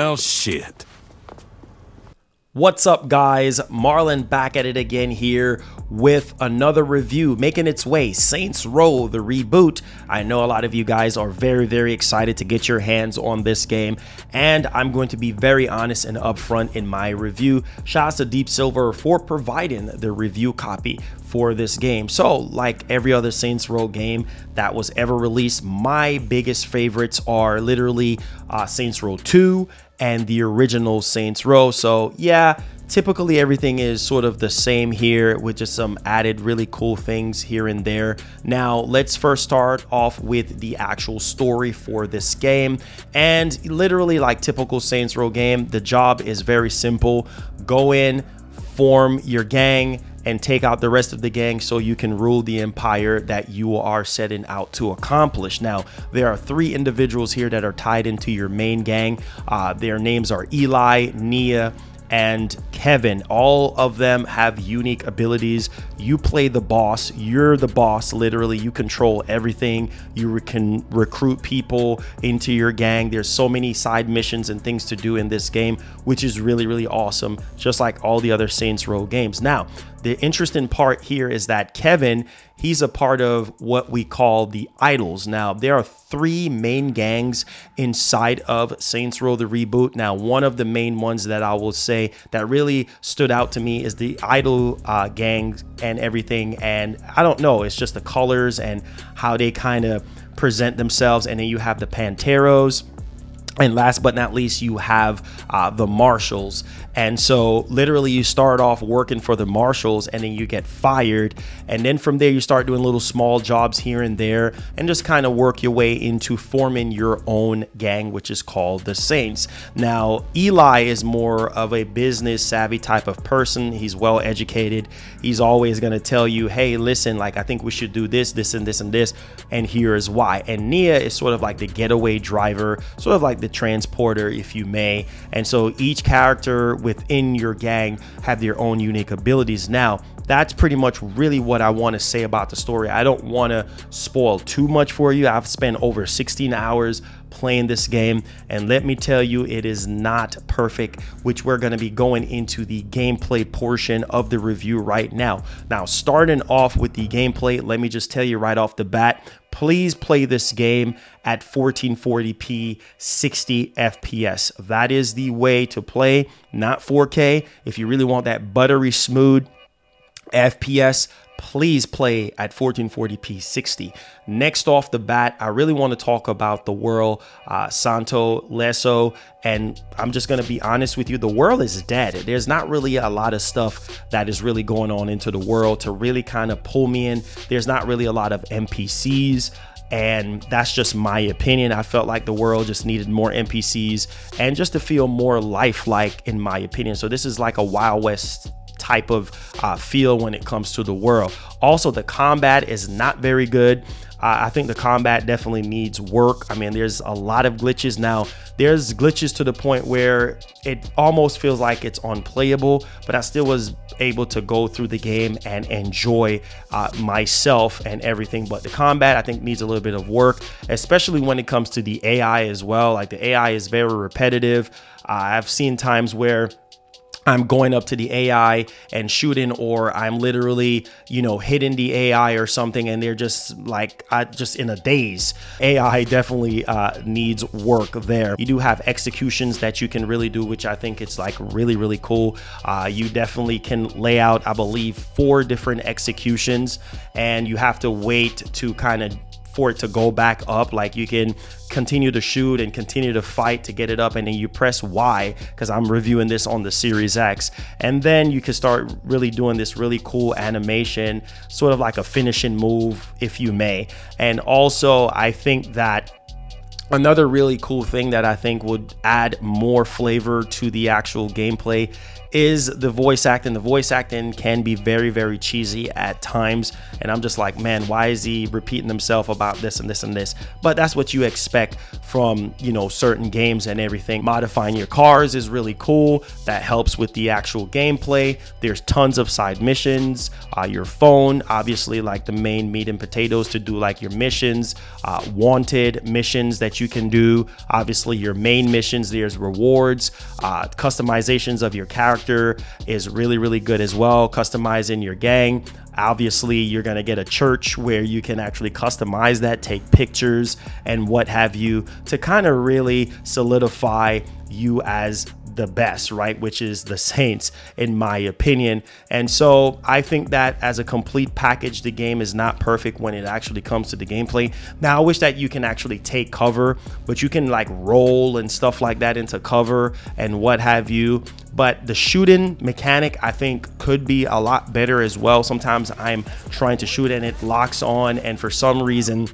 Well, shit. What's up, guys? Marlon back at it again here with another review making its way. Saints Row, the reboot. I know a lot of you guys are very excited to get your hands on this game, and I'm going to be very honest and upfront in my review. Shouts to Deep Silver for providing the review copy for this game. So, like every other Saints Row game that was ever released, my biggest favorites are literally Saints Row 2 and the original Saints Row. So yeah, typically everything is sort of the same here with just some added really cool things here and there. Now let's first start off with the actual story for this game. And literally, like typical Saints Row game, the job is very simple. Go in, form your gang, and take out the rest of the gang so you can rule the empire that you are setting out to accomplish. Now, there are 3 individuals here that are tied into your main gang. Their names are Eli, Nia, and Kevin. All of them have unique abilities. You play the boss. You're the boss. Literally, you control everything. You can recruit people into your gang. There's so many side missions and things to do in this game, which is really awesome, just like all the other Saints Row games. Now, the interesting part here is that Kevin, he's a part of what we call the Idols. Now, there are 3 main gangs inside of Saints Row the reboot. Now, one of the main ones that I will say that really stood out to me is the Idol gang and everything. And I don't know, it's just the colors and how they kind of present themselves. And then you have the Panteros. And last but not least, you have the Marshals. And so literally you start off working for the Marshals and then you get fired. And then from there, you start doing little small jobs here and there and just kind of work your way into forming your own gang, which is called the Saints. Now, Eli is more of a business savvy type of person. He's well educated. He's always going to tell you, hey, listen, like I think we should do this, this, and this, and this. And here is why. And Nia is sort of like the getaway driver, sort of like the transporter, if you may. And so each character within your gang have their own unique abilities. Now, that's pretty much really what I want to say about the story. I don't want to spoil too much for you. I've spent over 16 hours playing this game, and let me tell you, it is not perfect, which we're going to be going into the gameplay portion of the review right now. Now, starting off with the gameplay, let me just tell you right off the bat, please play this game at 1440p 60 FPS. That is the way to play, not 4K. If you really want that buttery smooth FPS, please play at 1440p 60. Next off the bat, I really want to talk about the world, Santo Leso, and I'm just going to be honest with you, the world is dead. There's not really a lot of stuff that is really going on into the world to really kind of pull me in. There's not really a lot of NPCs, and that's just my opinion. I felt like the world just needed more NPCs and just to feel more lifelike, in my opinion. So this is like a Wild West type of feel when it comes to the world. Also, the combat is not very good. I think the combat definitely needs work. I mean, there's a lot of glitches. Now, there's glitches to the point where it almost feels like it's unplayable, but I still was able to go through the game and enjoy myself and everything. But the combat, I think, needs a little bit of work, especially when it comes to the AI as well. Like, the AI is very repetitive. I've seen times where I'm going up to the AI and shooting, or I'm literally, hitting the AI or something, and they're just like, just in a daze. AI definitely needs work there. You do have executions that you can really do, which I think it's like really cool. You definitely can lay out, I believe, 4 different executions, and you have to wait to kind of for it to go back up. Like, you can continue to shoot and continue to fight to get it up, and then you press Y, because I'm reviewing this on the Series X, and then you can start really doing this really cool animation, sort of like a finishing move, if you may. And also, I think that another really cool thing that I think would add more flavor to the actual gameplay is the voice acting. The voice acting can be very, very cheesy at times, and I'm just like, man, why is he repeating himself about this and this and this? But that's what you expect from, you know, certain games and everything. Modifying your cars is really cool. That helps with the actual gameplay. There's tons of side missions. Your phone, obviously, like the main meat and potatoes to do like your missions, wanted missions that you can do. Obviously, your main missions, there's rewards. Customizations of your character is really, really good as well. Customizing your gang. Obviously, you're going to get a church where you can actually customize that, take pictures and what have you, to kind of really solidify you as the best, right? Which is the Saints, in my opinion. And so I think that as a complete package, the game is not perfect when it actually comes to the gameplay. Now, I wish that you can actually take cover, but you can like roll and stuff like that into cover and what have you. But the shooting mechanic, I think, could be a lot better as well. Sometimes I'm trying to shoot and it locks on, and for some reason,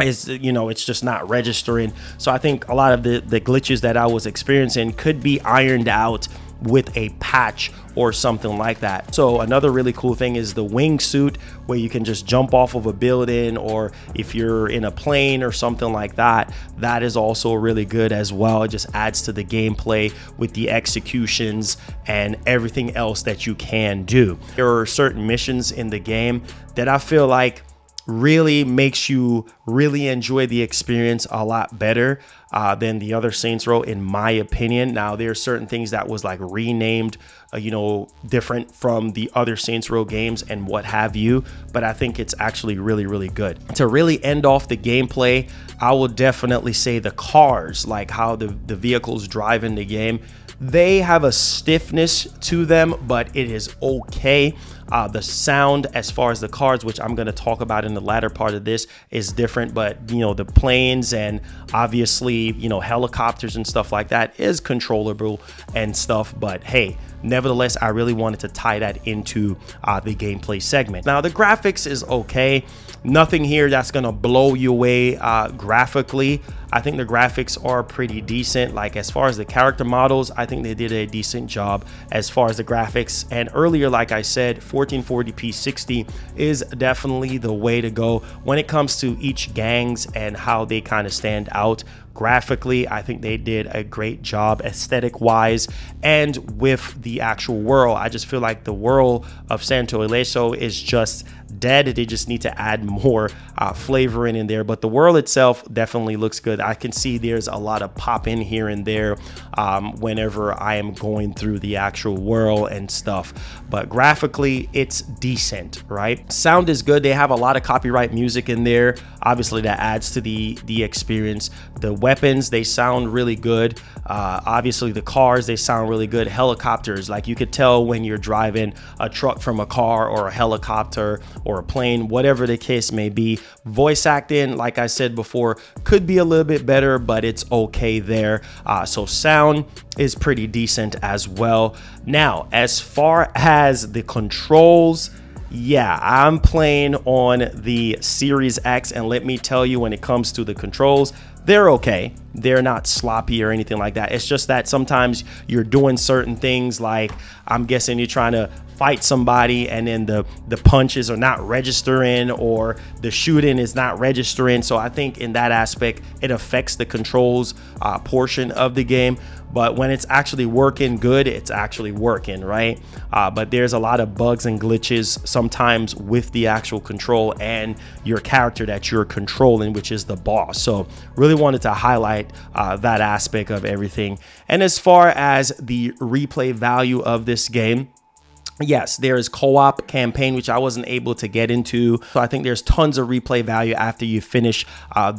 it's just not registering. So I think a lot of the glitches that I was experiencing could be ironed out with a patch or something like that. So another really cool thing is the wingsuit, where you can just jump off of a building, or if you're in a plane or something like that, that is also really good as well. It just adds to the gameplay with the executions and everything else that you can do. There are certain missions in the game that I feel like really makes you really enjoy the experience a lot better than the other Saints Row, in my opinion. Now, there are certain things that was like renamed, different from the other Saints Row games and what have you, but I think it's actually really, really good. To really end off the gameplay, I will definitely say the cars, like how the vehicles drive in the game, they have a stiffness to them, but it is okay. The sound as far as the cars, which I'm going to talk about in the latter part of this, is different, but the planes and obviously helicopters and stuff like that is controllable and stuff. But hey, nevertheless, I really wanted to tie that into the gameplay segment. Now, the graphics is okay. Nothing here that's gonna blow you away graphically. I think the graphics are pretty decent. Like, as far as the character models, I think they did a decent job as far as the graphics. And earlier, like I said, 1440p 60 is definitely the way to go when it comes to each gangs and how they kind of stand out graphically. I think they did a great job aesthetic wise, and with the actual world. I just feel like the world of Santo Ileso is just dead. They just need to add more flavor in there, but the world itself definitely looks good. I can see there's a lot of pop in here and there whenever I am going through the actual world and stuff, but graphically it's decent, right? Sound is good. They have a lot of copyright music in there. Obviously that adds to the experience. The weapons, they sound really good. Obviously the cars, they sound really good. Helicopters, like you could tell when you're driving a truck from a car or a helicopter or a plane, whatever the case may be. Voice acting, like I said before, could be a little bit better, but it's okay there. So sound is pretty decent as well. Now, as far as the controls, yeah, I'm playing on the Series X, and let me tell you, when it comes to the controls, they're okay. They're not sloppy or anything like that. It's just that sometimes you're doing certain things, like I'm guessing you're trying to fight somebody and then the punches are not registering, or the shooting is not registering. So I think in that aspect, it affects the controls portion of the game. But when it's actually working good, it's actually working, right? But there's a lot of bugs and glitches sometimes with the actual control and your character that you're controlling, which is the boss. So really wanted to highlight that aspect of everything. And as far as the replay value of this game, yes, there is co-op campaign, which I wasn't able to get into. So I think there's tons of replay value after you finish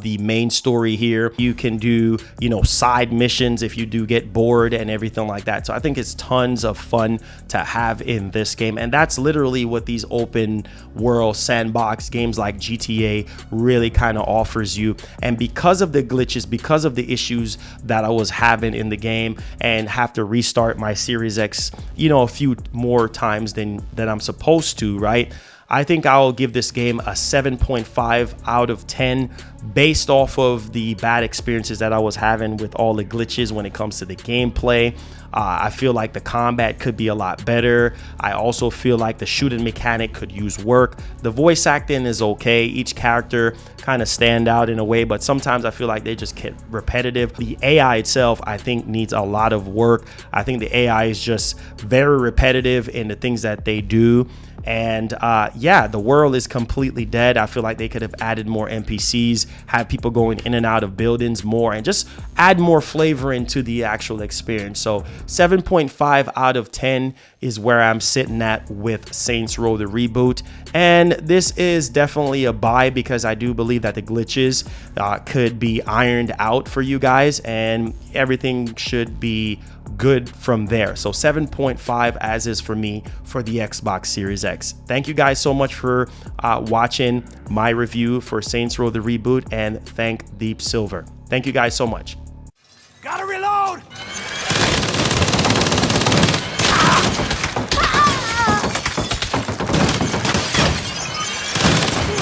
the main story here. You can do, side missions if you do get bored and everything like that. So I think it's tons of fun to have in this game. And that's literally what these open world sandbox games like GTA really kind of offers you. And because of the glitches, because of the issues that I was having in the game and have to restart my Series X, a few more times than I'm supposed to, right? I think I'll give this game a 7.5 out of 10 based off of the bad experiences that I was having with all the glitches when it comes to the gameplay. I feel like the combat could be a lot better. I also feel like the shooting mechanic could use work. The voice acting is okay. Each character kind of stand out in a way, but sometimes I feel like they just get repetitive. The AI itself, I think, needs a lot of work. I think the AI is just very repetitive in the things that they do. And yeah, the world is completely dead. I feel like they could have added more NPCs, have people going in and out of buildings more, and just add more flavor into the actual experience. So 7.5 out of 10 is where I'm sitting at with Saints Row the reboot. And this is definitely a buy because I do believe that the glitches could be ironed out for you guys and everything should be good from there. So 7.5 as is for me for the Xbox Series X. Thank you guys so much for watching my review for Saints Row the reboot, and thank Deep Silver. Thank you guys so much.